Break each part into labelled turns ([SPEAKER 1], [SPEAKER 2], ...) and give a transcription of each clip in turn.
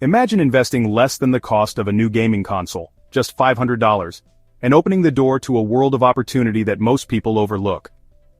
[SPEAKER 1] Imagine investing less than the cost of a new gaming console, just $500, and opening the door to a world of opportunity that most people overlook.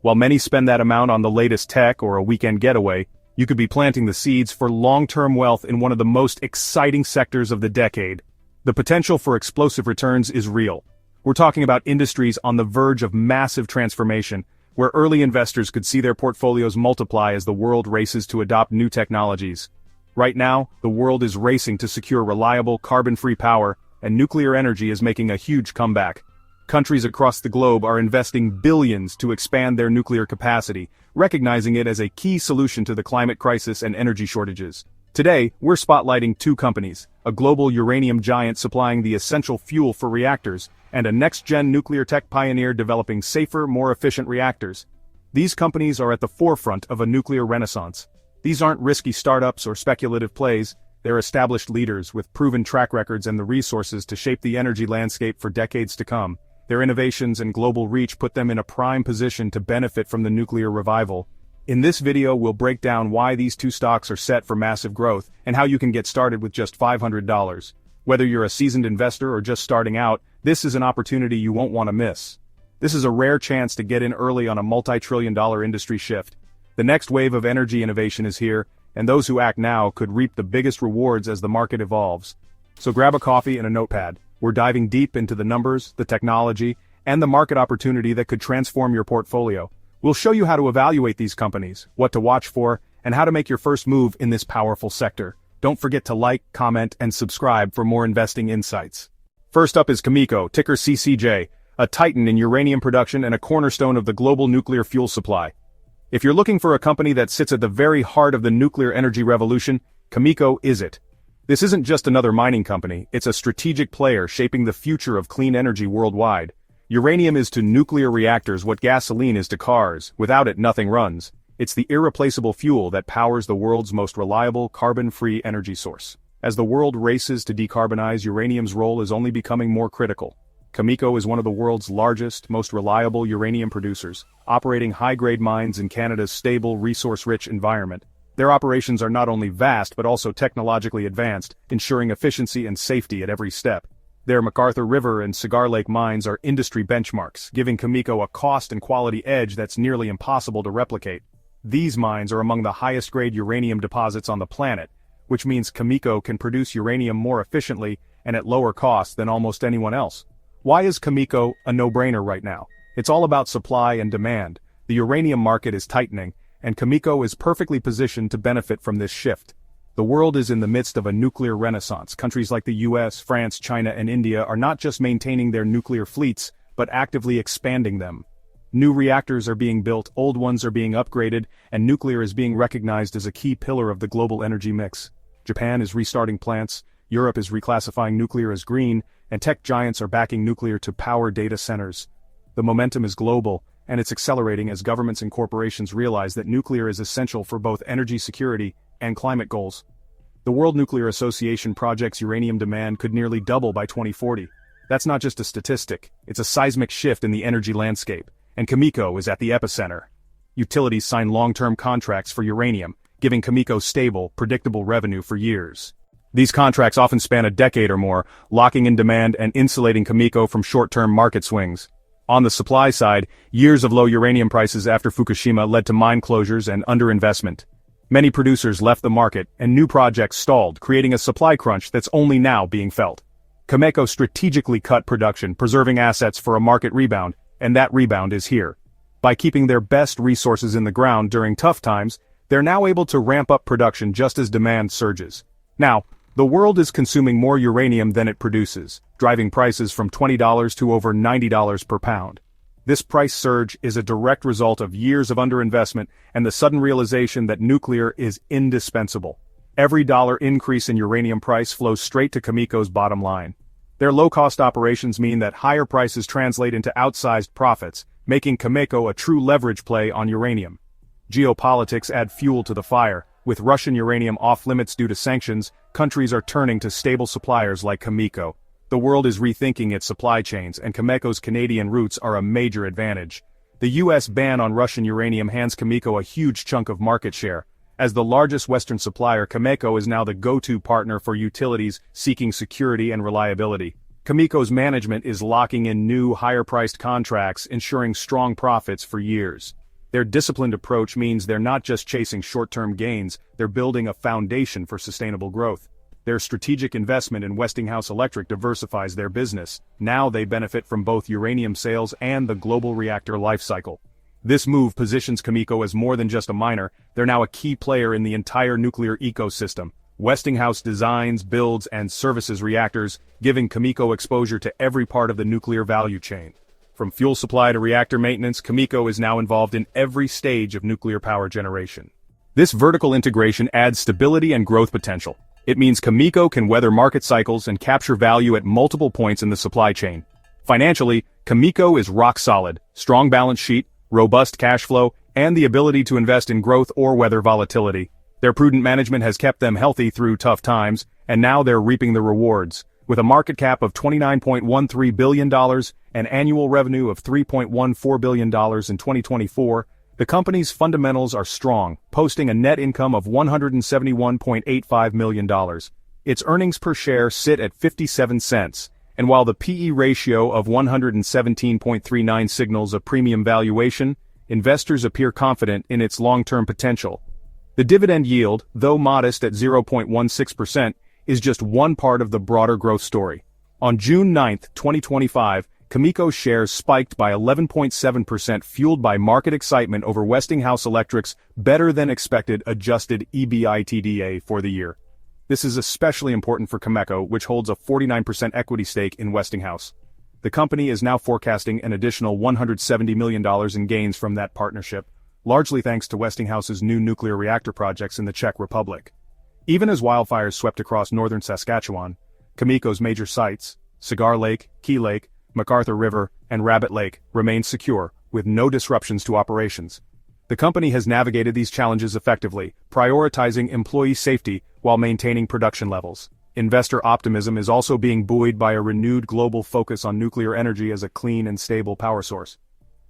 [SPEAKER 1] While many spend that amount on the latest tech or a weekend getaway, you could be planting the seeds for long-term wealth in one of the most exciting sectors of the decade. The potential for explosive returns is real. We're talking about industries on the verge of massive transformation, where early investors could see their portfolios multiply as the world races to adopt new technologies. Right now, the world is racing to secure reliable, carbon-free power, and nuclear energy is making a huge comeback. Countries across the globe are investing billions to expand their nuclear capacity, recognizing it as a key solution to the climate crisis and energy shortages. Today, we're spotlighting two companies, a global uranium giant supplying the essential fuel for reactors, and a next-gen nuclear tech pioneer developing safer, more efficient reactors. These companies are at the forefront of a nuclear renaissance. These aren't risky startups or speculative plays, they're established leaders with proven track records and the resources to shape the energy landscape for decades to come. Their innovations and global reach put them in a prime position to benefit from the nuclear revival. In this video, we'll break down why these two stocks are set for massive growth, and how you can get started with just $500. Whether you're a seasoned investor or just starting out, this is an opportunity you won't want to miss. This is a rare chance to get in early on a multi-trillion-dollar industry shift. The next wave of energy innovation is here, and those who act now could reap the biggest rewards as the market evolves. So grab a coffee and a notepad. We're diving deep into the numbers, the technology, and the market opportunity that could transform your portfolio. We'll show you how to evaluate these companies, what to watch for, and how to make your first move in this powerful sector. Don't forget to like, comment, and subscribe for more investing insights. First up is Kamiko, ticker CCJ, a titan in uranium production and a cornerstone of the global nuclear fuel supply. If you're looking for a company that sits at the very heart of the nuclear energy revolution, Kamiko is it. This isn't just another mining company, it's a strategic player shaping the future of clean energy worldwide. Uranium is to nuclear reactors what gasoline is to cars. Without it, nothing runs. It's the irreplaceable fuel that powers the world's most reliable, carbon-free energy source. As the world races to decarbonize, uranium's role is only becoming more critical. Kamiko is one of the world's largest, most reliable uranium producers, operating high-grade mines in Canada's stable, resource-rich environment. Their operations are not only vast but also technologically advanced, ensuring efficiency and safety at every step. Their McArthur River and Cigar Lake mines are industry benchmarks, giving Kamiko a cost and quality edge that's nearly impossible to replicate. These mines are among the highest-grade uranium deposits on the planet, which means Kamiko can produce uranium more efficiently and at lower cost than almost anyone else. Why is Kamiko a no-brainer right now? It's all about supply and demand. The uranium market is tightening, and Kamiko is perfectly positioned to benefit from this shift. The world is in the midst of a nuclear renaissance. Countries like the US, France, China, and India are not just maintaining their nuclear fleets, but actively expanding them. New reactors are being built, old ones are being upgraded, and nuclear is being recognized as a key pillar of the global energy mix. Japan is restarting plants, Europe is reclassifying nuclear as green, and tech giants are backing nuclear to power data centers. The momentum is global, and it's accelerating as governments and corporations realize that nuclear is essential for both energy security and climate goals. The World Nuclear Association projects uranium demand could nearly double by 2040. That's not just a statistic, it's a seismic shift in the energy landscape, and Kamiko is at the epicenter. Utilities sign long-term contracts for uranium, giving Kamiko stable, predictable revenue for years. These contracts often span a decade or more, locking in demand and insulating Kamiko from short-term market swings. On the supply side, years of low uranium prices after Fukushima led to mine closures and underinvestment. Many producers left the market, and new projects stalled, creating a supply crunch that's only now being felt. Kamiko strategically cut production, preserving assets for a market rebound, and that rebound is here. By keeping their best resources in the ground during tough times, they're now able to ramp up production just as demand surges. Now, the world is consuming more uranium than it produces, driving prices from $20 to over $90 per pound. This price surge is a direct result of years of underinvestment and the sudden realization that nuclear is indispensable. Every dollar increase in uranium price flows straight to Kamiko's bottom line. Their low-cost operations mean that higher prices translate into outsized profits, making Kamiko a true leverage play on uranium. Geopolitics add fuel to the fire. With Russian uranium off-limits due to sanctions, countries are turning to stable suppliers like Kamiko. The world is rethinking its supply chains, and Kamiko's Canadian roots are a major advantage. The US ban on Russian uranium hands Kamiko a huge chunk of market share. As the largest Western supplier, Kamiko is now the go-to partner for utilities seeking security and reliability. Kamiko's management is locking in new, higher-priced contracts, ensuring strong profits for years. Their disciplined approach means they're not just chasing short-term gains, they're building a foundation for sustainable growth. Their strategic investment in Westinghouse Electric diversifies their business. Now they benefit from both uranium sales and the global reactor lifecycle. This move positions Kamiko as more than just a miner, they're now a key player in the entire nuclear ecosystem. Westinghouse designs, builds, and services reactors, giving Kamiko exposure to every part of the nuclear value chain. From fuel supply to reactor maintenance, Kamiko is now involved in every stage of nuclear power generation. This vertical integration adds stability and growth potential. It means Kamiko can weather market cycles and capture value at multiple points in the supply chain. Financially, Kamiko is rock solid, strong balance sheet, robust cash flow, and the ability to invest in growth or weather volatility. Their prudent management has kept them healthy through tough times, and now they're reaping the rewards. With a market cap of $29.13 billion and annual revenue of $3.14 billion in 2024, the company's fundamentals are strong, posting a net income of $171.85 million. Its earnings per share sit at 57 cents. And while the P/E ratio of 117.39 signals a premium valuation, investors appear confident in its long-term potential. The dividend yield, though modest at 0.16%, is just one part of the broader growth story. On June 9, 2025, Kamiko shares spiked by 11.7%, fueled by market excitement over Westinghouse Electric's better-than-expected adjusted EBITDA for the year. This is especially important for Kamiko, which holds a 49% equity stake in Westinghouse. The company is now forecasting an additional $170 million in gains from that partnership, largely thanks to Westinghouse's new nuclear reactor projects in the Czech Republic. Even as wildfires swept across northern Saskatchewan, Kamiko's major sites, Cigar Lake, Key Lake, MacArthur River, and Rabbit Lake, remain secure, with no disruptions to operations. The company has navigated these challenges effectively, prioritizing employee safety while maintaining production levels. Investor optimism is also being buoyed by a renewed global focus on nuclear energy as a clean and stable power source.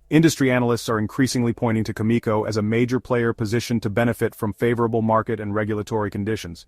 [SPEAKER 1] Industry analysts are increasingly pointing to Kamiko as a major player positioned to benefit from favorable market and regulatory conditions.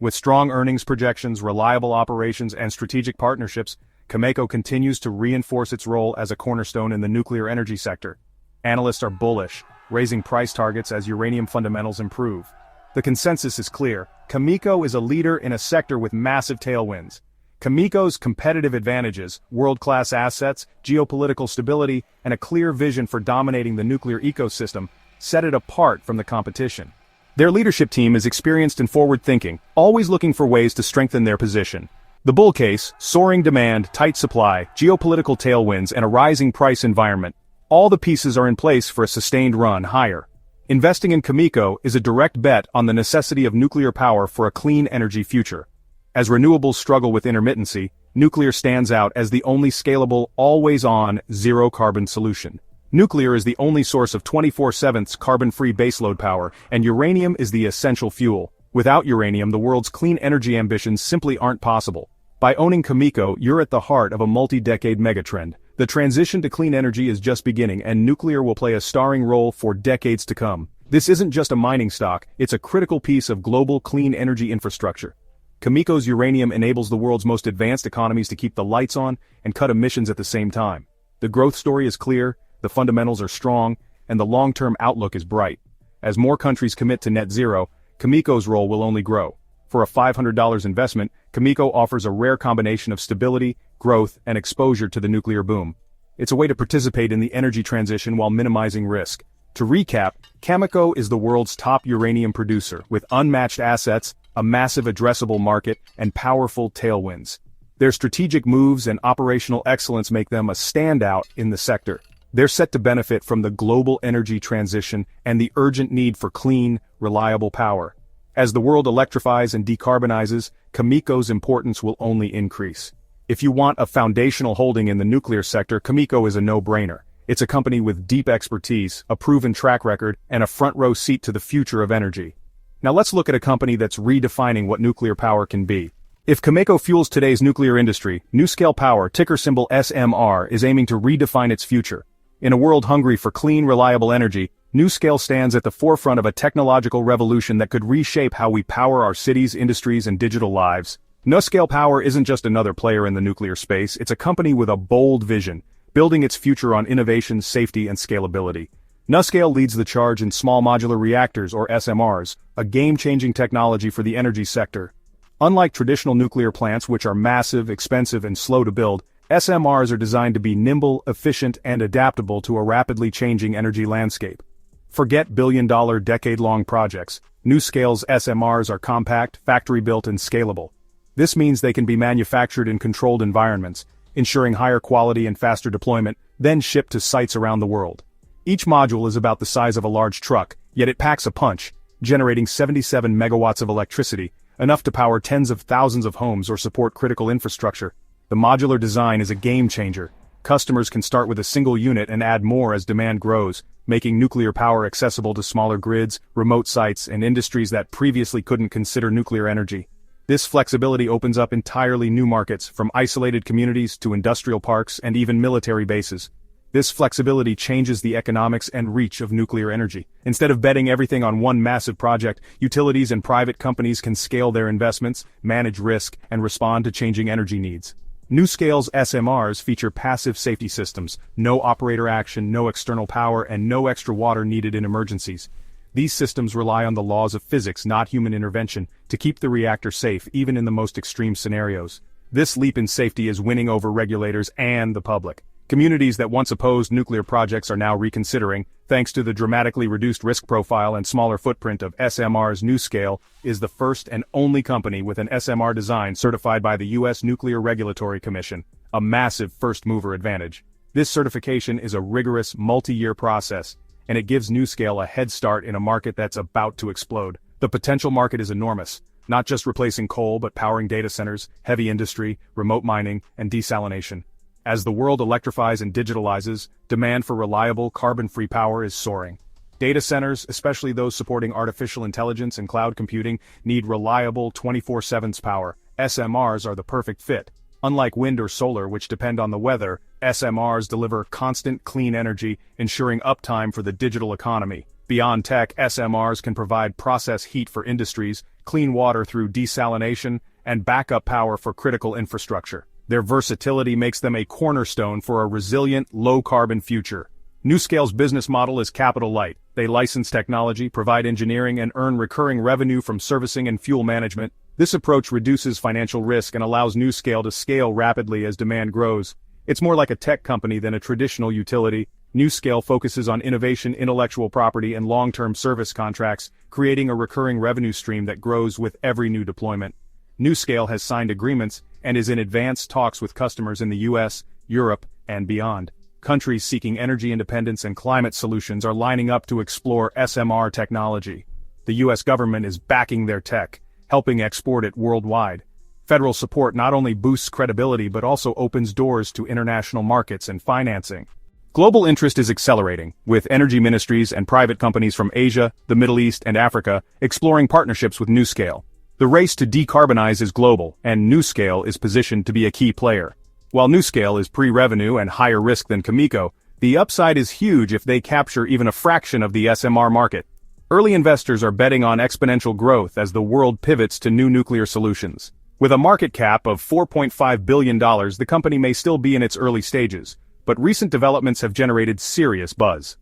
[SPEAKER 1] With strong earnings projections, reliable operations, and strategic partnerships, Kamiko continues to reinforce its role as a cornerstone in the nuclear energy sector. Analysts are bullish, raising price targets as uranium fundamentals improve. The consensus is clear: Kamiko is a leader in a sector with massive tailwinds. Kamiko's competitive advantages, world-class assets, geopolitical stability, and a clear vision for dominating the nuclear ecosystem set it apart from the competition. Their leadership team is experienced and forward-thinking, always looking for ways to strengthen their position. The bull case, soaring demand, tight supply, geopolitical tailwinds, and a rising price environment, all the pieces are in place for a sustained run higher. Investing in Kamiko is a direct bet on the necessity of nuclear power for a clean energy future. As renewables struggle with intermittency, nuclear stands out as the only scalable, always-on, zero-carbon solution. Nuclear is the only source of 24/7 carbon-free baseload power, and uranium is the essential fuel. Without uranium, the world's clean energy ambitions simply aren't possible. By owning Kamiko, you're at the heart of a multi-decade megatrend. The transition to clean energy is just beginning, and nuclear will play a starring role for decades to come. This isn't just a mining stock, it's a critical piece of global clean energy infrastructure. Kamiko's uranium enables the world's most advanced economies to keep the lights on and cut emissions at the same time. The growth story is clear, the fundamentals are strong, and the long-term outlook is bright. As more countries commit to net zero, Kamiko's role will only grow. For a $500 investment, Kamiko offers a rare combination of stability, growth, and exposure to the nuclear boom. It's a way to participate in the energy transition while minimizing risk. To recap, Kamiko is the world's top uranium producer, with unmatched assets, a massive addressable market, and powerful tailwinds. Their strategic moves and operational excellence make them a standout in the sector. They're set to benefit from the global energy transition and the urgent need for clean, reliable power. As the world electrifies and decarbonizes, Kamiko's importance will only increase. If you want a foundational holding in the nuclear sector, Kamiko is a no-brainer. It's a company with deep expertise, a proven track record, and a front-row seat to the future of energy. Now let's look at a company that's redefining what nuclear power can be. If Kamiko fuels today's nuclear industry, NuScale Power, ticker symbol SMR, is aiming to redefine its future. In a world hungry for clean, reliable energy, 𝗗𝗟𝗨 stands at the forefront of a technological revolution that could reshape how we power our cities, industries, and digital lives. 𝗗𝗟𝗨 Power isn't just another player in the nuclear space, it's a company with a bold vision, building its future on innovation, safety, and scalability. 𝗗𝗟𝗨 leads the charge in small modular reactors, or SMRs, a game-changing technology for the energy sector. Unlike traditional nuclear plants, which are massive, expensive, and slow to build, SMRs are designed to be nimble, efficient, and adaptable to a rapidly changing energy landscape. Forget billion-dollar, decade-long projects. 𝗗𝗟𝗨's SMRs are compact, factory-built, and scalable. This means they can be manufactured in controlled environments, ensuring higher quality and faster deployment, then shipped to sites around the world. Each module is about the size of a large truck, yet it packs a punch, generating 77 megawatts of electricity, enough to power tens of thousands of homes or support critical infrastructure. The modular design is a game-changer. Customers can start with a single unit and add more as demand grows, making nuclear power accessible to smaller grids, remote sites, and industries that previously couldn't consider nuclear energy. This flexibility opens up entirely new markets, from isolated communities to industrial parks and even military bases. This flexibility changes the economics and reach of nuclear energy. Instead of betting everything on one massive project, utilities and private companies can scale their investments, manage risk, and respond to changing energy needs. 𝗗𝗟𝗨's SMRs feature passive safety systems, no operator action, no external power, and no extra water needed in emergencies. These systems rely on the laws of physics, not human intervention, to keep the reactor safe even in the most extreme scenarios. This leap in safety is winning over regulators and the public. Communities that once opposed nuclear projects are now reconsidering, thanks to the dramatically reduced risk profile and smaller footprint of SMRs. 𝗗𝗟𝗨 is the first and only company with an SMR design certified by the U.S. Nuclear Regulatory Commission, a massive first-mover advantage. This certification is a rigorous, multi-year process, and it gives 𝗗𝗟𝗨 a head start in a market that's about to explode. The potential market is enormous, not just replacing coal but powering data centers, heavy industry, remote mining, and desalination. As the world electrifies and digitalizes, demand for reliable, carbon-free power is soaring. Data centers, especially those supporting artificial intelligence and cloud computing, need reliable 24/7 power. SMRs are the perfect fit. Unlike wind or solar, which depend on the weather, SMRs deliver constant, clean energy, ensuring uptime for the digital economy. Beyond tech, SMRs can provide process heat for industries, clean water through desalination, and backup power for critical infrastructure. Their versatility makes them a cornerstone for a resilient, low-carbon future. 𝗗𝗟𝗨's business model is capital light. They license technology, provide engineering, and earn recurring revenue from servicing and fuel management. This approach reduces financial risk and allows 𝗗𝗟𝗨 to scale rapidly as demand grows. It's more like a tech company than a traditional utility. 𝗗𝗟𝗨 focuses on innovation, intellectual property, and long-term service contracts, creating a recurring revenue stream that grows with every new deployment. 𝗗𝗟𝗨 has signed agreements and is in advanced talks with customers in the US, Europe, and beyond. Countries seeking energy independence and climate solutions are lining up to explore SMR technology. The US government is backing their tech, helping export it worldwide. Federal support not only boosts credibility but also opens doors to international markets and financing. Global interest is accelerating, with energy ministries and private companies from Asia, the Middle East, and Africa exploring partnerships with 𝗗𝗟𝗨. The race to decarbonize is global, and 𝗗𝗟𝗨 is positioned to be a key player. While 𝗗𝗟𝗨 is pre-revenue and higher risk than Kamiko, the upside is huge if they capture even a fraction of the SMR market. Early investors are betting on exponential growth as the world pivots to new nuclear solutions. With a market cap of $4.5 billion, the company may still be in its early stages, but recent developments have generated serious buzz.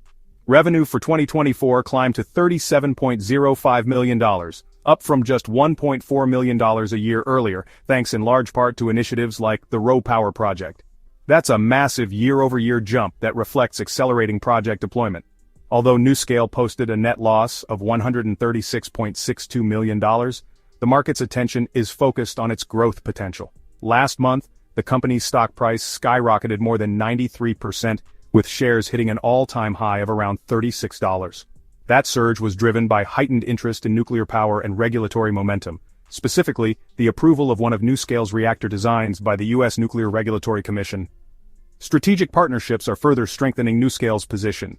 [SPEAKER 1] Revenue for 2024 climbed to $37.05 million, up from just $1.4 million a year earlier, thanks in large part to initiatives like the RoPower project. That's a massive year-over-year jump that reflects accelerating project deployment. Although 𝗗𝗟𝗨 posted a net loss of $136.62 million, the market's attention is focused on its growth potential. Last month, the company's stock price skyrocketed more than 93%, with shares hitting an all-time high of around $36. That surge was driven by heightened interest in nuclear power and regulatory momentum, specifically, the approval of one of 𝗗𝗟𝗨's reactor designs by the U.S. Nuclear Regulatory Commission. Strategic partnerships are further strengthening 𝗗𝗟𝗨's position.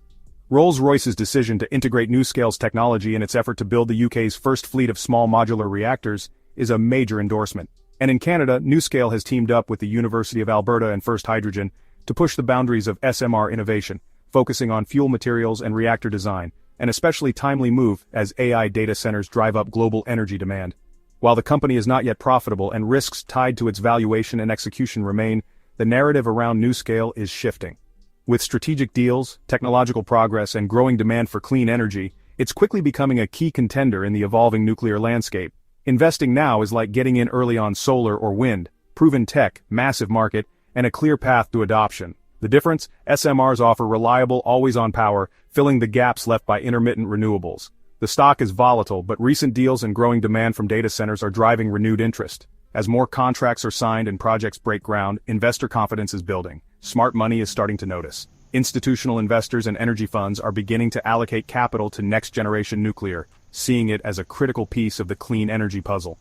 [SPEAKER 1] Rolls-Royce's decision to integrate 𝗗𝗟𝗨's technology in its effort to build the UK's first fleet of small modular reactors is a major endorsement. And in Canada, 𝗗𝗟𝗨 has teamed up with the University of Alberta and First Hydrogen to push the boundaries of SMR innovation, focusing on fuel materials and reactor design. an especially timely move as AI data centers drive up global energy demand. While the company is not yet profitable and risks tied to its valuation and execution remain, the narrative around NuScale is shifting. With strategic deals, technological progress, and growing demand for clean energy, it's quickly becoming a key contender in the evolving nuclear landscape. Investing now is like getting in early on solar or wind, proven tech, massive market, and a clear path to adoption. The difference? SMRs offer reliable, always-on power, filling the gaps left by intermittent renewables. The stock is volatile, but recent deals and growing demand from data centers are driving renewed interest. As more contracts are signed and projects break ground, investor confidence is building. Smart money is starting to notice. Institutional investors and energy funds are beginning to allocate capital to next-generation nuclear, seeing it as a critical piece of the clean energy puzzle.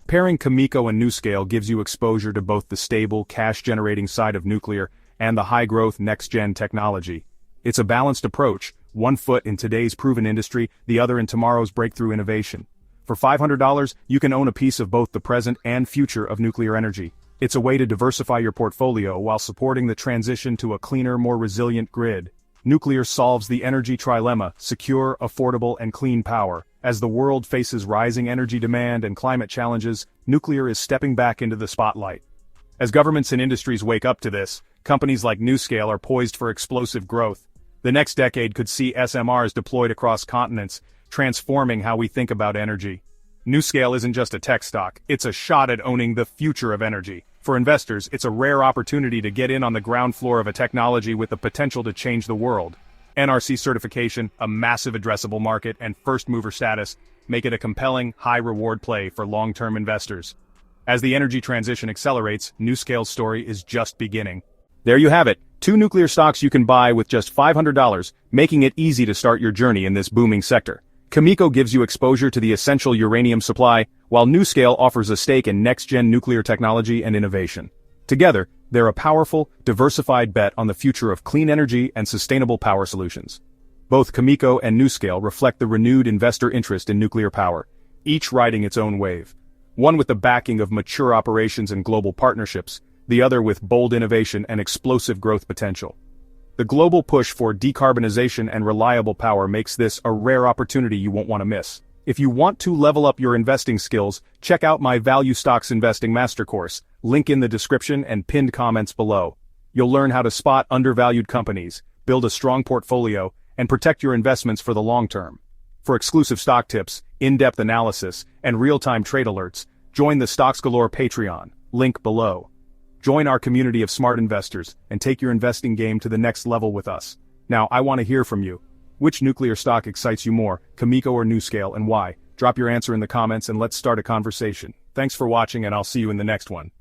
[SPEAKER 1] Pairing Kamiko and NuScale gives you exposure to both the stable, cash-generating side of nuclear and the high-growth next-gen technology. It's a balanced approach, one foot in today's proven industry, the other in tomorrow's breakthrough innovation. For $500, you can own a piece of both the present and future of nuclear energy. It's a way to diversify your portfolio while supporting the transition to a cleaner, more resilient grid. Nuclear solves the energy trilemma: secure, affordable, and clean power. As the world faces rising energy demand and climate challenges, nuclear is stepping back into the spotlight. As governments and industries wake up to this, companies like NuScale are poised for explosive growth. The next decade could see SMRs deployed across continents, transforming how we think about energy. NuScale isn't just a tech stock, it's a shot at owning the future of energy. For investors, it's a rare opportunity to get in on the ground floor of a technology with the potential to change the world. NRC certification, a massive addressable market, and first-mover status make it a compelling, high-reward play for long-term investors. As the energy transition accelerates, NuScale's story is just beginning. There you have it, 2 nuclear stocks you can buy with just $500, making it easy to start your journey in this booming sector. Kamiko gives you exposure to the essential uranium supply, while NuScale offers a stake in next-gen nuclear technology and innovation. Together, they're a powerful, diversified bet on the future of clean energy and sustainable power solutions. Both Kamiko and NuScale reflect the renewed investor interest in nuclear power, each riding its own wave. One with the backing of mature operations and global partnerships, the other with bold innovation and explosive growth potential. The global push for decarbonization and reliable power makes this a rare opportunity you won't want to miss. If you want to level up your investing skills, check out my Value Stocks Investing Master Course, link in the description and pinned comments below. You'll learn how to spot undervalued companies, build a strong portfolio, and protect your investments for the long term. For exclusive stock tips, in-depth analysis, and real-time trade alerts, join the Stocks Galore Patreon, link below. Join our community of smart investors and take your investing game to the next level with us. Now, I want to hear from you. Which nuclear stock excites you more, Kamiko or NuScale, and why? Drop your answer in the comments and let's start a conversation. Thanks for watching, and I'll see you in the next one.